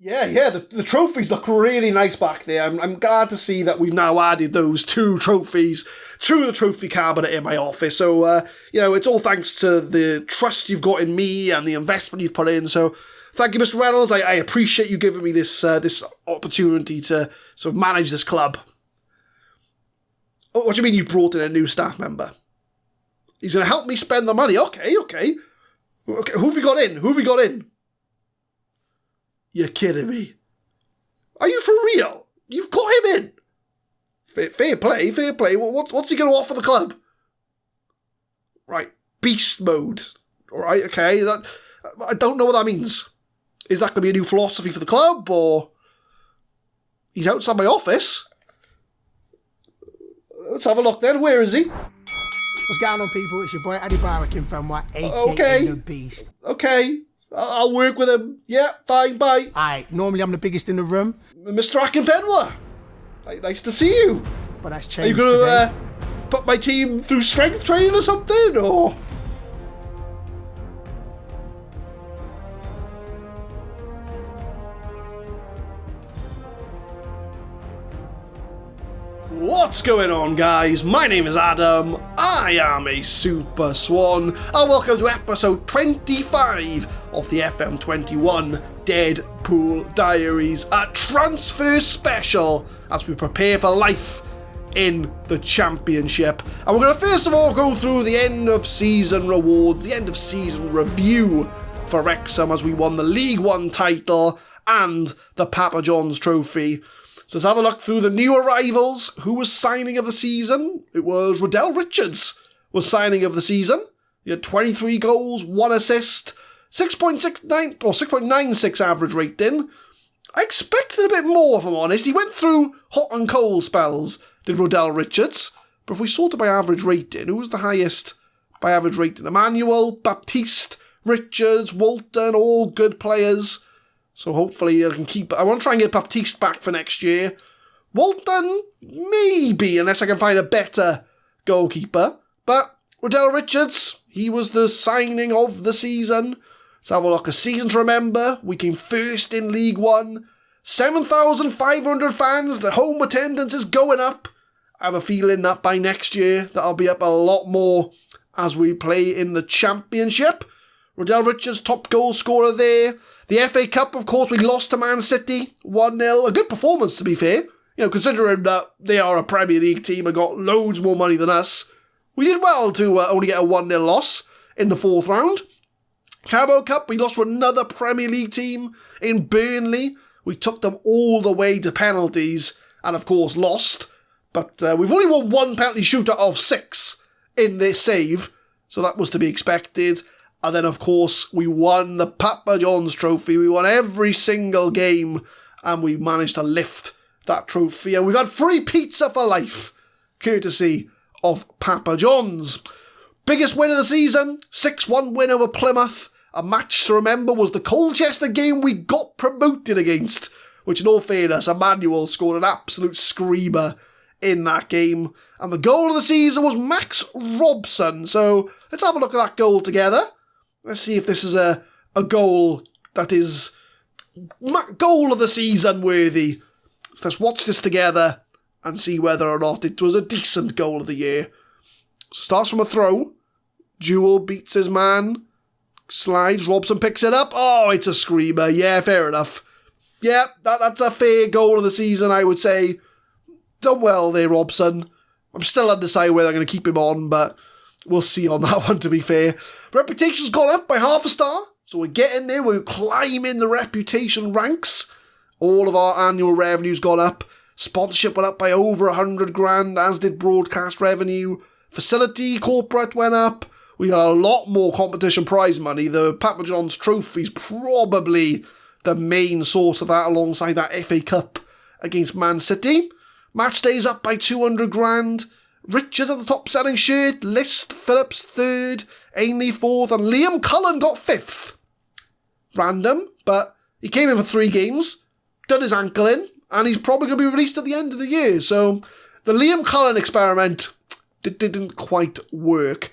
Yeah, the trophies look really nice back there. I'm glad to see that we've now added those 2 trophies to the trophy cabinet in my office. So, it's all thanks to the trust you've got in me and the investment you've put in. So, thank you, Mr. Reynolds. I appreciate you giving me this opportunity to sort of manage this club. Oh, what do you mean you've brought in a new staff member? He's going to help me spend the money. Okay. Who have we got in? You're kidding me. Are you for real? You've got him in. Fair play. What's he going to offer the club? Right, beast mode. All right, okay. I don't know what that means. Is that going to be a new philosophy for the club, or he's outside my office? Let's have a look then. Where is he? What's going on, people? It's your boy Addy Barrakin from Okay. The Beast. Okay. I'll work with him. Yeah, fine, bye. Aye, normally I'm the biggest in the room. Mr. Akinfenwa, nice to see you. But that's changed. Are you going to put my team through strength training or something, or? What's going on, guys? My name is Adam, I am a Super Swan, and welcome to episode 25 of the FM21 Deadpool Diaries, a transfer special as we prepare for life in the Championship. And we're going to first of all go through the end of season rewards, the end of season review for Wrexham as we won the League One title and the Papa John's Trophy. So let's have a look through the new arrivals. Who was signing of the season? It was Riddell Richards was signing of the season. He had 23 goals, 1 assist, 6.69 or 6.96 average rating. I expected a bit more, if I'm honest. He went through hot and cold spells, did Riddell Richards. But if we sorted by average rating, who was the highest by average rating? Emmanuel, Baptiste, Richards, Walton, all good players. So hopefully I can keep... I want to try and get Baptiste back for next year. Walton, maybe, unless I can find a better goalkeeper. But Riddell Richards, he was the signing of the season. Let's have a look. A season to remember. We came first in League One. 7,500 fans. The home attendance is going up. I have a feeling that by next year, that'll be up a lot more as we play in the Championship. Riddell Richards, top goal scorer there. The FA Cup, of course, we lost to Man City 1-0. A good performance, to be fair. Considering that they are a Premier League team and got loads more money than us. We did well to only get a 1-0 loss in the 4th round. Carabao Cup, we lost to another Premier League team in Burnley. We took them all the way to penalties and, of course, lost. But we've only won 1 penalty shootout of 6 in this save. So that was to be expected. And then, of course, we won the Papa John's Trophy. We won every single game, and we managed to lift that trophy. And we've had free pizza for life, courtesy of Papa John's. Biggest win of the season, 6-1 win over Plymouth. A match to remember was the Colchester game we got promoted against, which in all fairness, Emmanuel scored an absolute screamer in that game. And the goal of the season was Max Robson. So let's have a look at that goal together. Let's see if this is a goal that is goal of the season worthy. So let's watch this together and see whether or not it was a decent goal of the year. Starts from a throw. Jewel beats his man. Slides. Robson picks it up. Oh, it's a screamer. Yeah, fair enough. Yeah, that's a fair goal of the season, I would say. Done well there, Robson. I'm still undecided whether I'm going to keep him on, but we'll see on that one, to be fair. Reputation's gone up by half a star, so we're getting there. We're climbing the reputation ranks. All of our annual revenue's gone up. Sponsorship went up by over 100 grand, as did broadcast revenue. Facility, corporate went up. We got a lot more competition prize money. The Papa John's Trophy's probably the main source of that, alongside that FA Cup against Man City. Match day's up by 200 grand. Richard at the top selling shirt, List Phillips 3rd, Ainley 4th, and Liam Cullen got 5th. Random, but he came in for 3 games, done his ankle in, and he's probably going to be released at the end of the year. So the Liam Cullen experiment didn't quite work.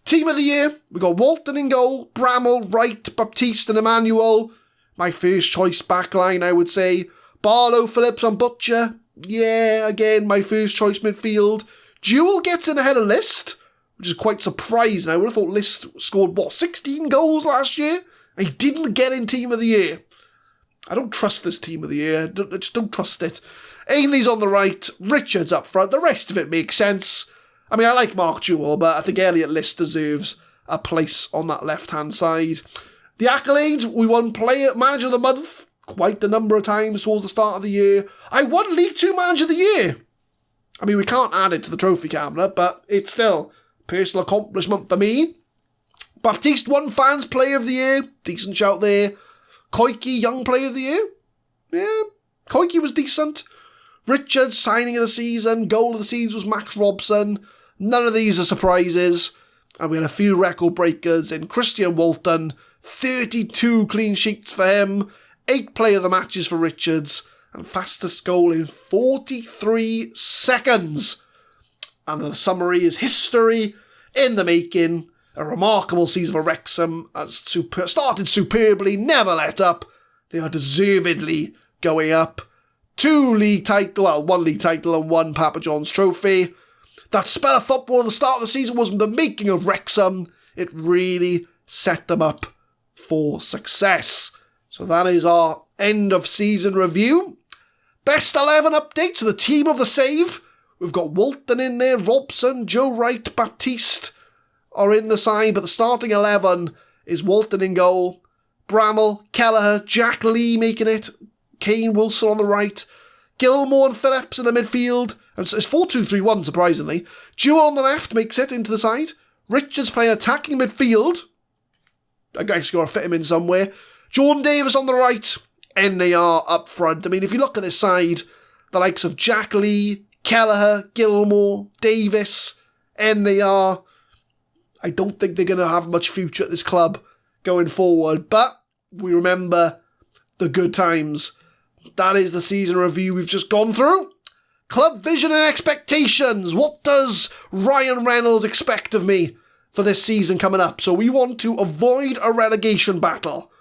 Team of the year, we got Walton in goal, Bramall, Wright, Baptiste and Emmanuel. my first choice backline, I would say. Barlow, Phillips and Butcher. Yeah, again, my first choice midfield. Jewell gets in ahead of List, which is quite surprising. I would have thought List scored, 16 goals last year? And he didn't get in Team of the Year. I don't trust this Team of the Year. I just don't trust it. Ainley's on the right, Richards up front. The rest of it makes sense. I mean, I like Mark Jewell, but I think Elliot List deserves a place on that left-hand side. The Accolades, we won Manager of the Month quite a number of times towards the start of the year. I won League 2 Manager of the Year. I mean, we can't add it to the trophy cabinet, but it's still personal accomplishment for me. Baptiste won Fans Player of the Year. Decent shout there. Koike, Young Player of the Year. Yeah, Koike was decent. Richards, signing of the season. Goal of the season was Max Robson. None of these are surprises. And we had a few record breakers in Christian Walton. 32 clean sheets for him. 8 player of the matches for Richards. And fastest goal in 43 seconds. And the summary is history in the making. A remarkable season for Wrexham. Started superbly, never let up. They are deservedly going up. 1 league title and 1 Papa John's trophy. That spell of football at the start of the season was the making of Wrexham. It really set them up for success. So that is our end of season review. Best 11 updates to the team of the save. We've got Walton in there, Robson, Joe Wright, Baptiste are in the side, but the starting 11 is Walton in goal, Bramall, Kelleher, Jack Lee making it, Kane Wilson on the right, Gilmore and Phillips in the midfield, and it's 4-2-3-1 surprisingly. Jewell on the left makes it into the side, Richards playing attacking midfield, I guess you've got to fit him in somewhere, Jordan Davis on the right, NAR up front. I mean, if you look at this side, the likes of Jack Lee, Kelleher, Gilmore, Davis, NAR, I don't think they're going to have much future at this club going forward, but we remember the good times. That is the season review we've just gone through. Club vision and expectations. What does Ryan Reynolds expect of me for this season coming up? So we want to avoid a relegation battle.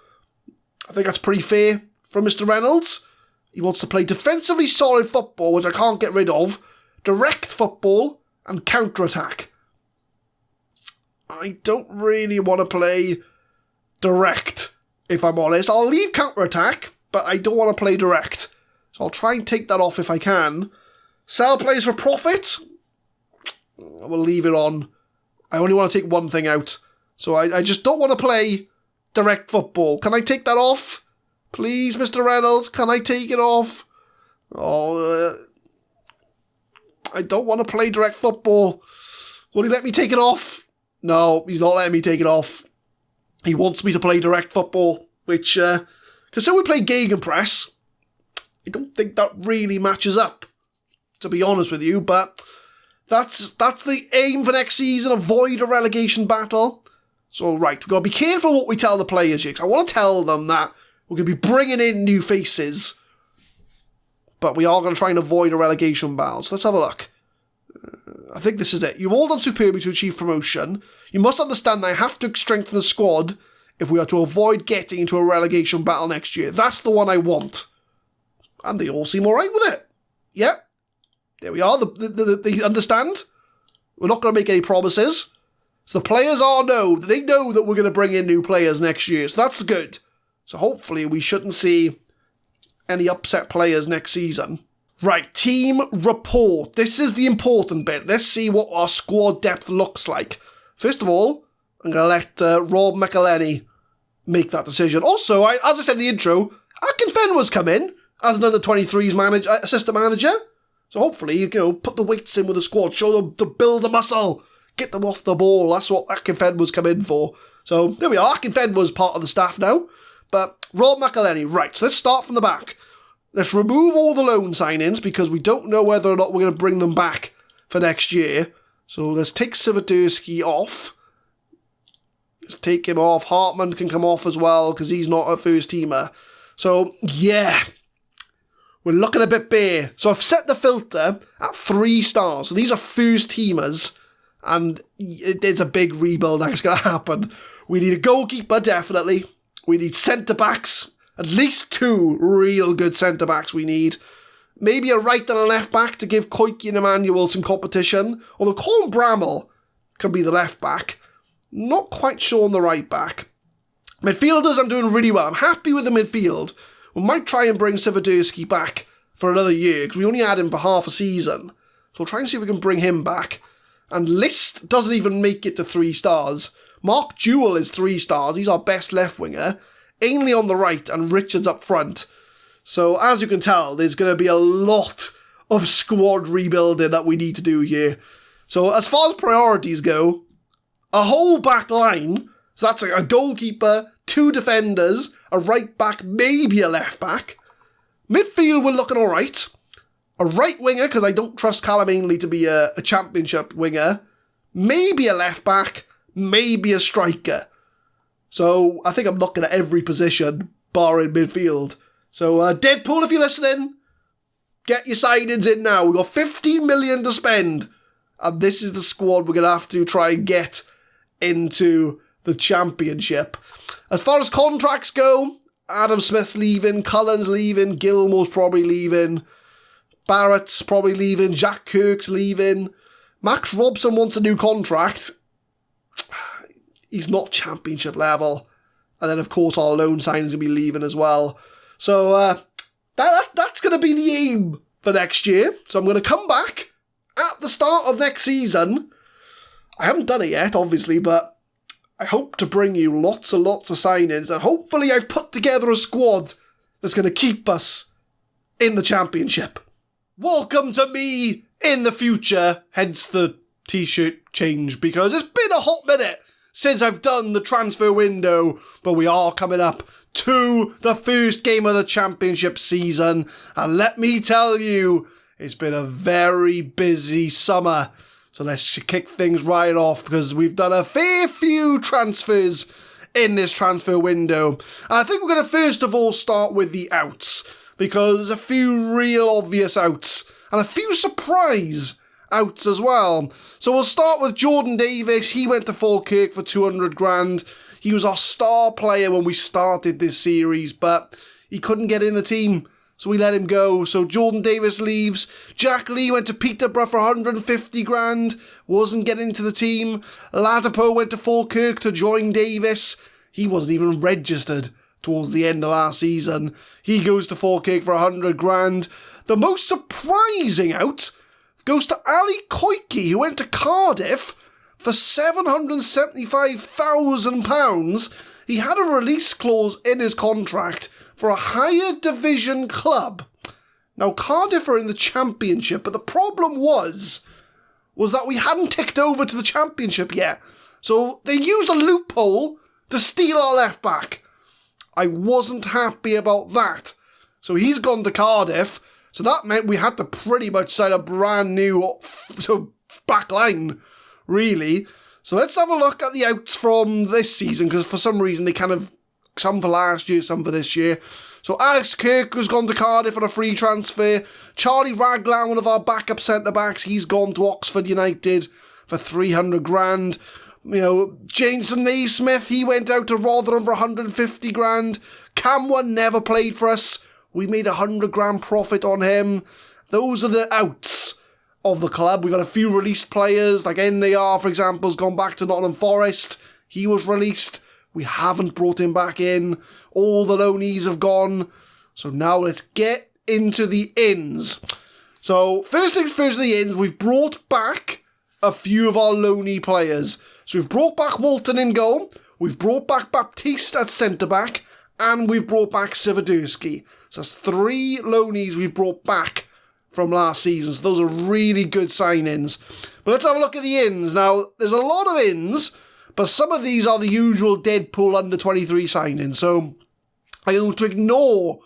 I think that's pretty fair from Mr. Reynolds. He wants to play defensively solid football, which I can't get rid of, direct football, and counter-attack. I don't really want to play direct, if I'm honest. I'll leave counter-attack, but I don't want to play direct. So I'll try and take that off if I can. Sell players for profit. I will leave it on. I only want to take one thing out. So I just don't want to play direct football. Can I take that off? Please, Mr. Reynolds, can I take it off? I don't want to play direct football. Will he let me take it off? No, he's not letting me take it off. He wants me to play direct football, which, because we play Gegenpress, I don't think that really matches up, to be honest with you, but that's the aim for next season, avoid a relegation battle. So, right, we've got to be careful what we tell the players here, because I want to tell them that we're going to be bringing in new faces, but we are going to try and avoid a relegation battle. So let's have a look. I think this is it. You've all done superbly to achieve promotion. You must understand that I have to strengthen the squad if we are to avoid getting into a relegation battle next year. That's the one I want. And they all seem alright with it. Yep. There we are. They understand. We're not going to make any promises. So the players they know that we're going to bring in new players next year. So that's good. So hopefully we shouldn't see any upset players next season. Right, team report. This is the important bit. Let's see what our squad depth looks like. First of all, I'm going to let Rob McElhenney make that decision. Also, as I said in the intro, Akinfenwa's come in as an under-23s assistant manager. So hopefully, put the weights in with the squad, show them to build the muscle, get them off the ball. That's what Akinfenwa's come in for. So there we are. Akinfenwa's part of the staff now. But Rob McElhenney, right, so let's start from the back. Let's remove all the loan signings because we don't know whether or not we're going to bring them back for next year. So let's take Sivadursky off. Let's take him off. Hartman can come off as well because he's not a first teamer. So, yeah. We're looking a bit bare. So I've set the filter at 3 stars. So these are first teamers. And there's a big rebuild that's going to happen. We need a goalkeeper, definitely. We need centre-backs. At least 2 real good centre-backs we need. Maybe a right and a left-back to give Koike and Emmanuel some competition. Although Colin Bramall can be the left-back. Not quite sure on the right-back. Midfielders, I'm doing really well. I'm happy with the midfield. We might try and bring Sivadursky back for another year, because we only had him for half a season. So we'll try and see if we can bring him back. And List doesn't even make it to 3 stars. Mark Jewell is 3 stars. He's our best left winger. Ainley on the right and Richards up front. So as you can tell, there's going to be a lot of squad rebuilding that we need to do here. So as far as priorities go, a whole back line. So that's a goalkeeper, 2 defenders, a right back, maybe a left back. Midfield, we're looking all right. A right winger, because I don't trust Callum Ainley to be a championship winger. Maybe a left back, maybe a striker. So I think I'm looking at every position, barring midfield. So Deadpool, if you're listening, get your signings in now. We've got 15 million to spend. And this is the squad we're going to have to try and get into the championship. As far as contracts go, Adam Smith's leaving, Cullen's leaving, Gilmore's probably leaving, Barrett's probably leaving, Jack Kirk's leaving. Max Robson wants a new contract. He's not championship level. And then, of course, our loan signing's going to be leaving as well. So that's going to be the aim for next year. So I'm going to come back at the start of next season. I haven't done it yet, obviously, but I hope to bring you lots and lots of signings. And hopefully I've put together a squad that's going to keep us in the championship. Welcome to me in the future, hence the t-shirt change, because it's been a hot minute since I've done the transfer window, but we are coming up to the first game of the championship season, and let me tell you, it's been a very busy summer. So let's kick things right off, because we've done a fair few transfers in this transfer window. And I think we're going to first of all start with the outs, because there's a few real obvious outs, and a few surprise outs as well. So we'll start with Jordan Davis. He went to Falkirk for 200 grand. He was our star player when we started this series, but he couldn't get in the team, so we let him go. So Jordan Davis leaves. Jack Lee went to Peterborough for 150 grand. Wasn't getting into the team. Ladapo went to Falkirk to join Davis. He wasn't even registered towards the end of last season. He goes to Falkirk for 100 grand. The most surprising out goes to Ali Koike, who went to Cardiff for £775,000. He had a release clause in his contract for a higher division club. Now, Cardiff are in the championship, but the problem was that we hadn't ticked over to the championship yet. So they used a loophole to steal our left back. I wasn't happy about that. So he's gone to Cardiff. So that meant we had to pretty much sign a brand new back line, really. So let's have a look at the outs from this season, because for some reason they kind of, some for last year, some for this year. So Alex Kirk has gone to Cardiff on a free transfer. Charlie Raglan, one of our backup centre-backs, he's gone to Oxford United for 300 grand. You know, Jaden Smith, he went out to Rotherham for 150 grand. Camwan never played for us. We made 100 grand profit on him. Those are the outs of the club. We've had a few released players, like NAR, for example, has gone back to Nottingham Forest. He was released. We haven't brought him back in. All the loanees have gone. So now let's get into the ins. So first things first, the ins. We've brought back a few of our loanee players. So we've brought back Walton in goal. We've brought back Baptiste at centre-back. And we've brought back Sivadursky. So that's 3 loanees we've brought back from last season. So those are really good signings. But let's have a look at the ins. Now, there's a lot of ins, but some of these are the usual Deadpool under-23 signings. So I'm going to ignore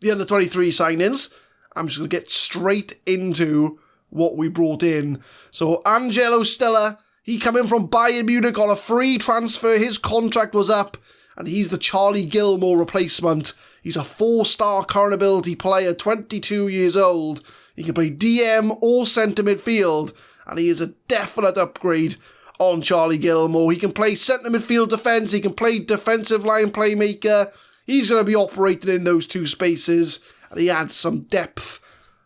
the under-23 signings. I'm just going to get straight into what we brought in. So Angelo Stella, he came in from Bayern Munich on a free transfer. His contract was up, and he's the Charlie Gilmore replacement. He's a 4-star current ability player, 22 years old. He can play DM or centre midfield, and he is a definite upgrade on Charlie Gilmore. He can play centre midfield defence, he can play defensive line playmaker, He's going to be operating in those two spaces, and he adds some depth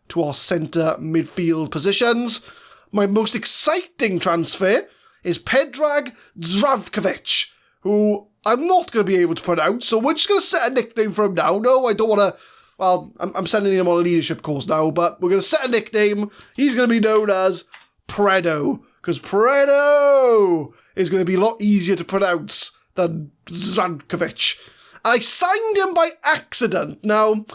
to our centre midfield positions. My most exciting transfer is Predrag Zdravkovic, who I'm not going to be able to pronounce, so we're just going to set a nickname for him now. No, I don't want to... Well, I'm sending him on a leadership course now, but we're going to set a nickname. He's going to be known as Predo, because Predo is going to be a lot easier to pronounce than Zdravkovic. And I signed him by accident. Now,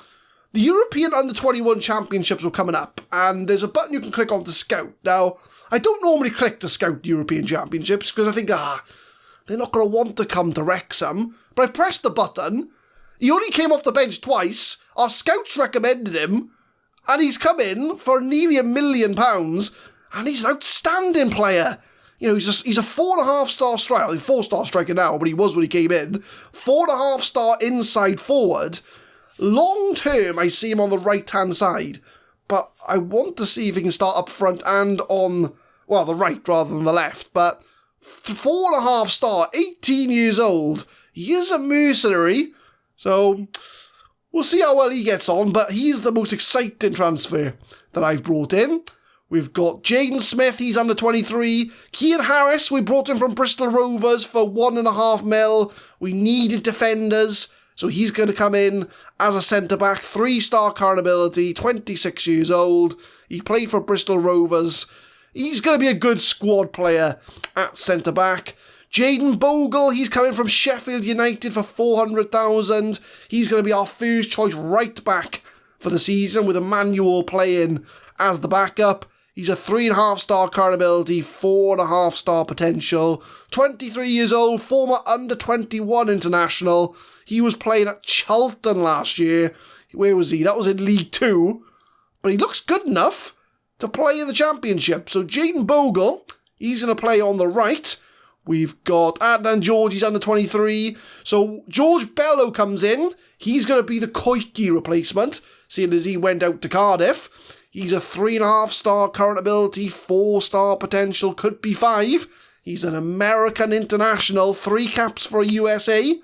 the European Under-21 Championships were coming up, and there's a button you can click on to scout. Now, I don't normally click to scout the European Championships, because I think, they're not going to want to come to Wrexham. But I pressed the button. He only came off the bench twice. Our scouts recommended him, and he's come in for nearly £1 million, and he's an outstanding player. You know, he's a 4.5-star striker. He's 4-star striker now, but he was when he came in. 4.5-star inside forward. Long term, I see him on the right-hand side, but I want to see if he can start up front and on, well, the right rather than the left. But 4.5-star, 18 years old, he is a mercenary, so we'll see how well he gets on, but he's the most exciting transfer that I've brought in. We've got Jaden Smith, he's under 23. Kean Harris, we brought him from Bristol Rovers for £1.5 million. We needed defenders, so he's going to come in as a centre-back, 3-star current ability, 26 years old. He played for Bristol Rovers. He's going to be a good squad player at centre-back. Jaden Bogle, he's coming from Sheffield United for £400,000. He's going to be our first choice right-back for the season, with Emmanuel playing as the backup. He's a 3.5-star current ability, 4.5-star potential. 23 years old, former under-21 international. He was playing at Charlton last year. Where was he? That was in League 2. But he looks good enough to play in the Championship. So Jaden Bogle, he's going to play on the right. We've got Adnan George, he's under 23. So George Bello comes in. He's going to be the Koiki replacement, seeing as he went out to Cardiff. He's a 3.5-star current ability, 4-star potential, could be 5. He's an American international, 3 caps for USA.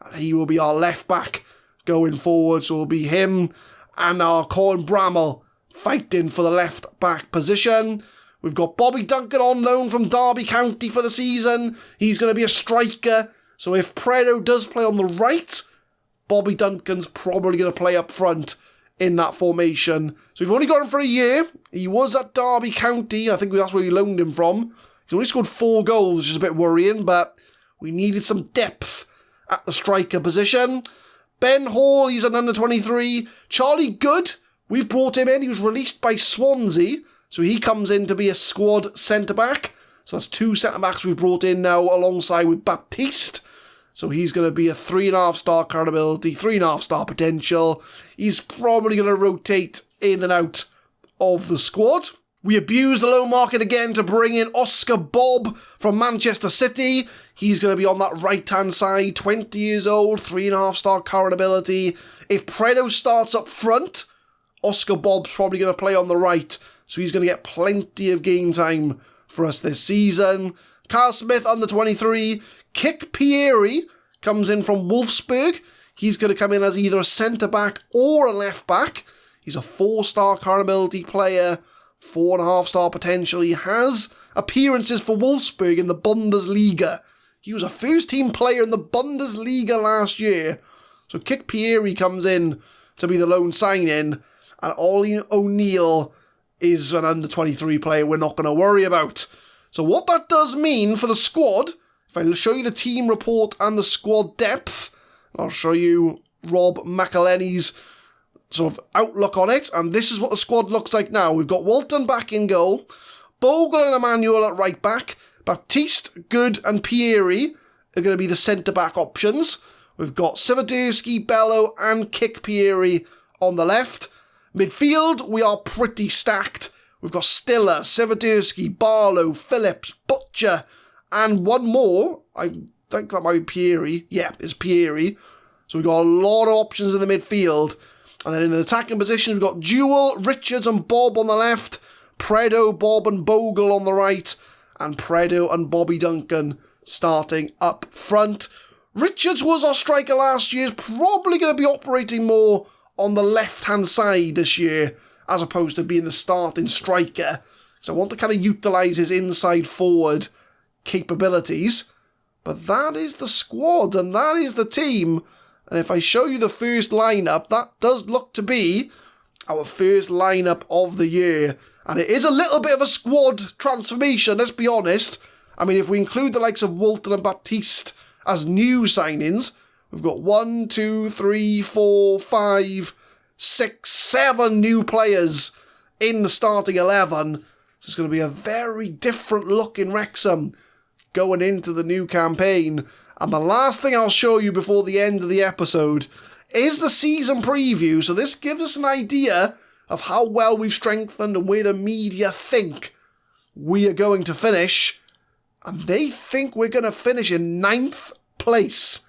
And he will be our left back going forward. So it'll be him and our Corn Bramall fighting for the left back position. We've got Bobby Duncan on loan from Derby County for the season. He's going to be a striker. So if Predo does play on the right, Bobby Duncan's probably going to play up front in that formation. So we've only got him for a year. He was at Derby County. I think that's where we loaned him from. He's only scored 4 goals, which is a bit worrying, but we needed some depth at the striker position. Ben Hall, he's an under-23. Charlie Good, we've brought him in. He was released by Swansea, so he comes in to be a squad centre-back. So that's 2 centre-backs we've brought in now alongside with Baptiste. So he's going to be a 3.5-star current ability, 3.5-star potential. He's probably going to rotate in and out of the squad. We abused the loan market again to bring in Oscar Bob from Manchester City. He's going to be on that right-hand side, 20 years old, 3.5-star current ability. If Predo starts up front, Oscar Bob's probably going to play on the right. So he's going to get plenty of game time for us this season. Carl Smith, under 23. Kik Pieri comes in from Wolfsburg. He's going to come in as either a centre-back or a left-back. He's a 4-star current ability player, 4.5-star potential. He has appearances for Wolfsburg in the Bundesliga. He was a first-team player in the Bundesliga last year. So Kik Pieri comes in to be the lone sign-in, and Ollie O'Neill is an under-23 player we're not going to worry about. So what that does mean for the squad, if I show you the team report and the squad depth, I'll show you Rob McElhenney's sort of outlook on it, and this is what the squad looks like now. We've got Walton back in goal, Bogle and Emmanuel at right back, Baptiste, Good and Pieri are going to be the centre-back options. We've got Sivadursky, Bello and Kik Pieri on the left. Midfield, we are pretty stacked. We've got Stiller, Sivadursky, Barlow, Phillips, Butcher, and one more. I think that might be Pieri. Yeah, it's Pieri. So we've got a lot of options in the midfield. And then in the attacking position, we've got Jewell, Richards and Bob on the left, Predo, Bob and Bogle on the right, and Predo and Bobby Duncan starting up front. Richards was our striker last year, is probably going to be operating more on the left-hand side this year, as opposed to being the starting striker. So I want to kind of utilise his inside forward capabilities. But that is the squad, and that is the team. And if I show you the first lineup, that does look to be our first lineup of the year. And it is a little bit of a squad transformation, let's be honest. I mean, if we include the likes of Walton and Baptiste as new signings, we've got 1, 2, 3, 4, 5, 6, 7 new players in the starting 11. So it's going to be a very different look in Wrexham going into the new campaign. And the last thing I'll show you before the end of the episode is the season preview. So this gives us an idea of how well we've strengthened and where the media think we are going to finish. And they think we're going to finish in 9th place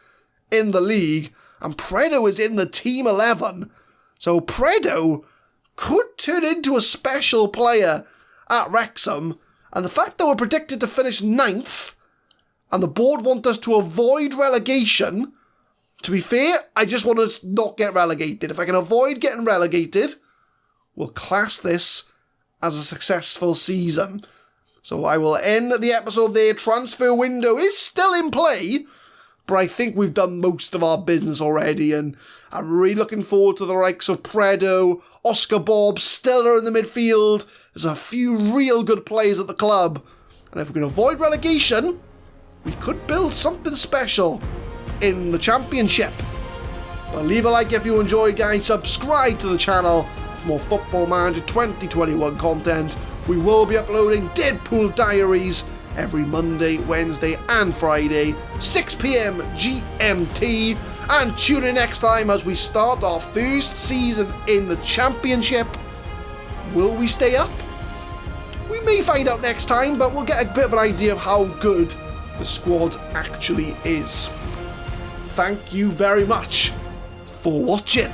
in the league. And Predo is in the team 11. So Predo could turn into a special player at Wrexham. And the fact that we're predicted to finish 9th, and the board want us to avoid relegation, to be fair, I just want to not get relegated. If I can avoid getting relegated, we'll class this as a successful season. So I will end the episode there. Transfer window is still in play, but I think we've done most of our business already, and I'm really looking forward to the likes of Predo, Oscar Bob, Stella in the midfield. There's a few real good players at the club, and if we can avoid relegation, we could build something special in the Championship. Well, leave a like if you enjoyed, guys. Subscribe to the channel for more Football Manager 2021 content. We will be uploading Deadpool Diaries every Monday, Wednesday and Friday, 6 PM GMT. And tune in next time as we start our first season in the Championship. Will we stay up? We may find out next time, but we'll get a bit of an idea of how good the squad actually is. Thank you very much for watching.